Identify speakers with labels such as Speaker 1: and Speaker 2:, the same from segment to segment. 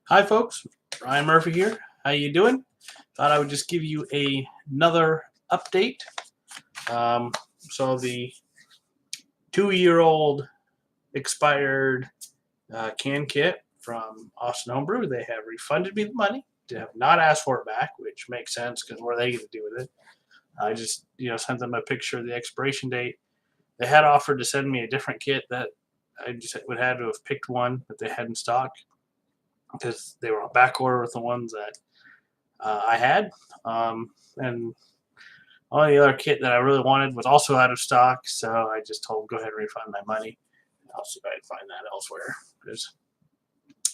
Speaker 1: Hi folks, Ryan Murphy here. How you doing? Thought I would just give you another update. So the 2-year-old expired can kit from Austin Home Brew, they have refunded me the money. They have not asked for it back, which makes sense because what are they going to do with it? I just sent them a picture of the expiration date. They had offered to send me a different kit that I just would have to have picked one that they had in stock because they were on back order with the ones that I had. And only the other kit that I really wanted was also out of stock, so I just told them go ahead and refund my money. I'll see if I can find that elsewhere because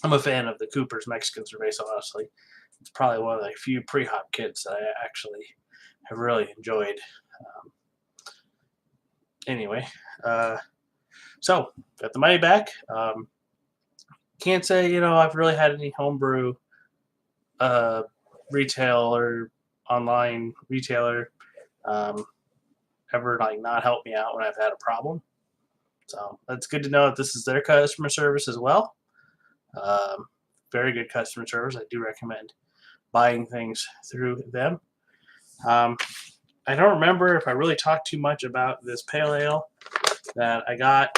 Speaker 1: I'm a fan of the Cooper's Mexican Cerveza. Honestly, it's probably one of the few pre-hop kits that I actually have really enjoyed. Um, anyway, so got the money back. Can't say I've really had any homebrew retail or online retailer ever not help me out when I've had a problem. So that's good to know that this is their customer service as well. Um, Very good customer service. I do recommend buying things through them. Um, I don't remember if I really talked too much about this pale ale that I got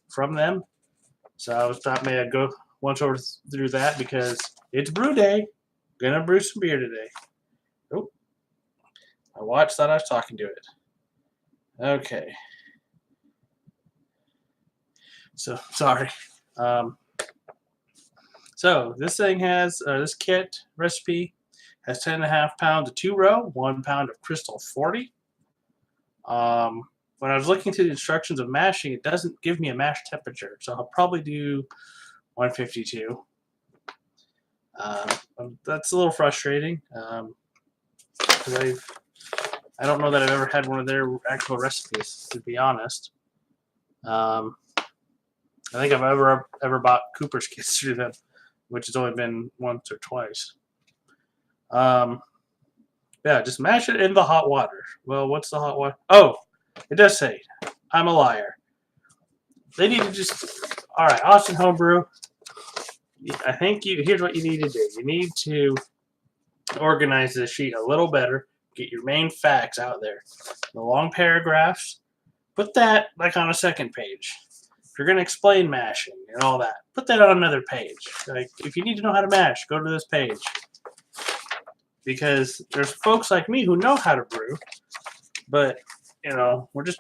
Speaker 1: from them. So I thought maybe I'd go once over through that because it's brew day. Gonna brew some beer today. Oh, my watch thought I was talking to it. Okay. So sorry. So this thing has this kit recipe has 10.5 pounds of 2-row, 1 pound of Crystal 40. When I was looking through the instructions of mashing, it doesn't give me a mash temperature, so I'll probably do 152. That's a little frustrating because I don't know that I've ever had one of their actual recipes, to be honest. I think I've ever bought Cooper's kits through them, which has only been once or twice. Yeah, just mash it in the hot water. Well, what's the hot water? Oh, it does say. I'm a liar. They need to just. All right, Austin Homebrew. I think here's what you need to do. You need to organize this sheet a little better. Get your main facts out there. The long paragraphs. Put that on a second page. If you're going to explain mashing and all that, put that on another page. Like, if you need to know how to mash, go to this page. Because there's folks like me who know how to brew, but, we're just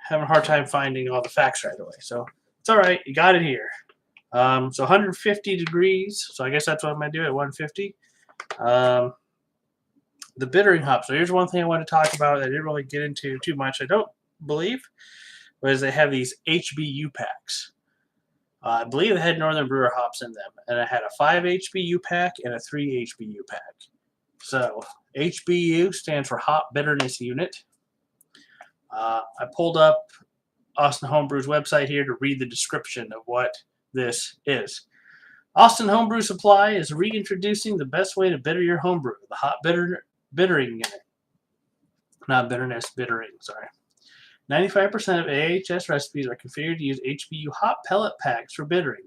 Speaker 1: having a hard time finding all the facts right away. So, it's all right. You got it here. So 150 degrees. So I guess that's what I'm going to do at 150. The bittering hop. So here's one thing I want to talk about that I didn't really get into too much, I don't believe, was they have these HBU packs. I believe they had Northern Brewer hops in them, and I had a 5 HBU pack and a 3 HBU pack. So HBU stands for Hop Bitterness Unit. I pulled up Austin Homebrew's website here to read the description of what this is. Austin Homebrew Supply is reintroducing the best way to bitter your homebrew, the Hop Bittering Unit. Not bitterness, bittering, sorry. 95% of AHS recipes are configured to use HBU hop pellet packs for bittering.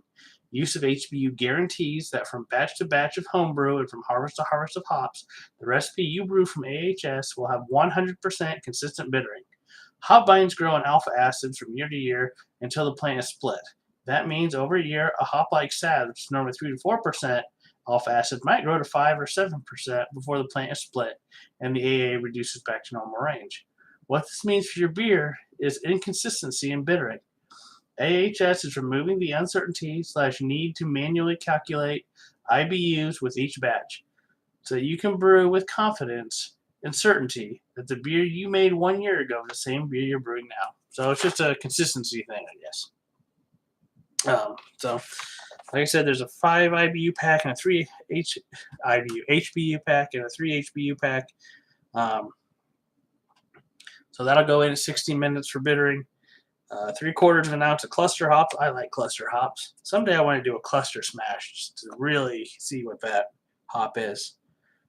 Speaker 1: Use of HBU guarantees that from batch to batch of homebrew and from harvest to harvest of hops, the recipe you brew from AHS will have 100% consistent bittering. Hop vines grow on alpha acids from year to year until the plant is split. That means over a year, a hop like sad, which is normally 3 to 4% alpha acid, might grow to 5 or 7% before the plant is split and the AA reduces back to normal range. What this means for your beer is inconsistency in bittering. AHS is removing the uncertainty / need to manually calculate IBUs with each batch, so that you can brew with confidence and certainty that the beer you made 1 year ago is the same beer you're brewing now. So it's just a consistency thing, I guess. So, like I said, there's a 5 IBU pack and a 3 HBU pack and a 3 HBU pack. So that'll go in at 60 minutes for bittering. 3/4 of an ounce of cluster hops. I like cluster hops. Someday I want to do a cluster smash just to really see what that hop is.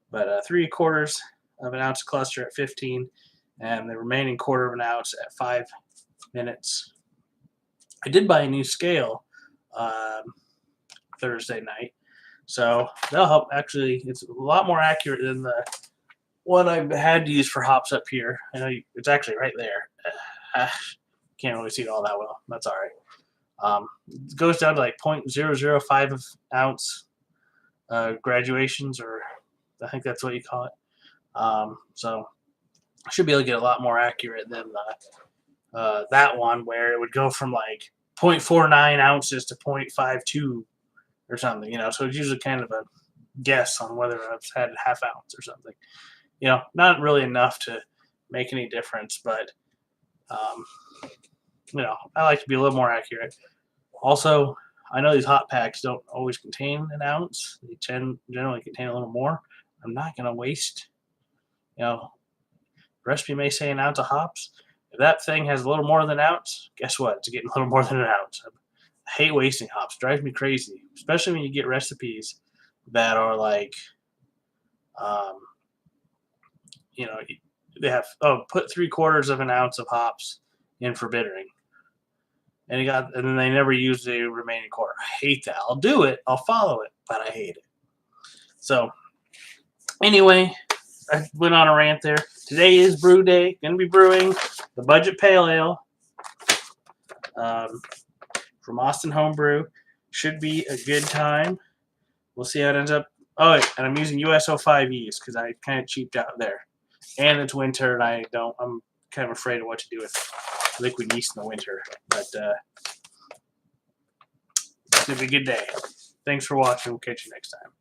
Speaker 1: But 3/4 of an ounce of cluster at 15, and the remaining 1/4 of an ounce at 5 minutes. I did buy a new scale Thursday night. So they'll help. Actually, it's a lot more accurate than the one I've had to use for hops up here. I know it's actually right there. Can't really see it all that well. That's all right. It goes down to like 0.005 of ounce graduations, or I think that's what you call it. So I should be able to get a lot more accurate than that one, where it would go from like 0.49 ounces to 0.52 or something. So it's usually kind of a guess on whether I've had a half ounce or something. Not really enough to make any difference, but I like to be a little more accurate. Also, I know these hot packs don't always contain an ounce. They generally contain a little more. I'm not going to waste, recipe may say an ounce of hops. If that thing has a little more than an ounce, guess what? It's getting a little more than an ounce. I hate wasting hops. It drives me crazy, especially when you get recipes that are like, they have, put 3/4 of an ounce of hops in for bittering. And then they never use the remaining quarter. I hate that. I'll do it. I'll follow it, but I hate it. So anyway, I went on a rant there. Today is brew day. Going to be brewing the Budget Pale Ale from Austin Home Brew. Should be a good time. We'll see how it ends up. Oh, and I'm using USO5 yeast because I kind of cheaped out there. And it's winter, and I'm kind of afraid of what to do with liquid yeast in the winter. But it's going to be a good day. Thanks for watching. We'll catch you next time.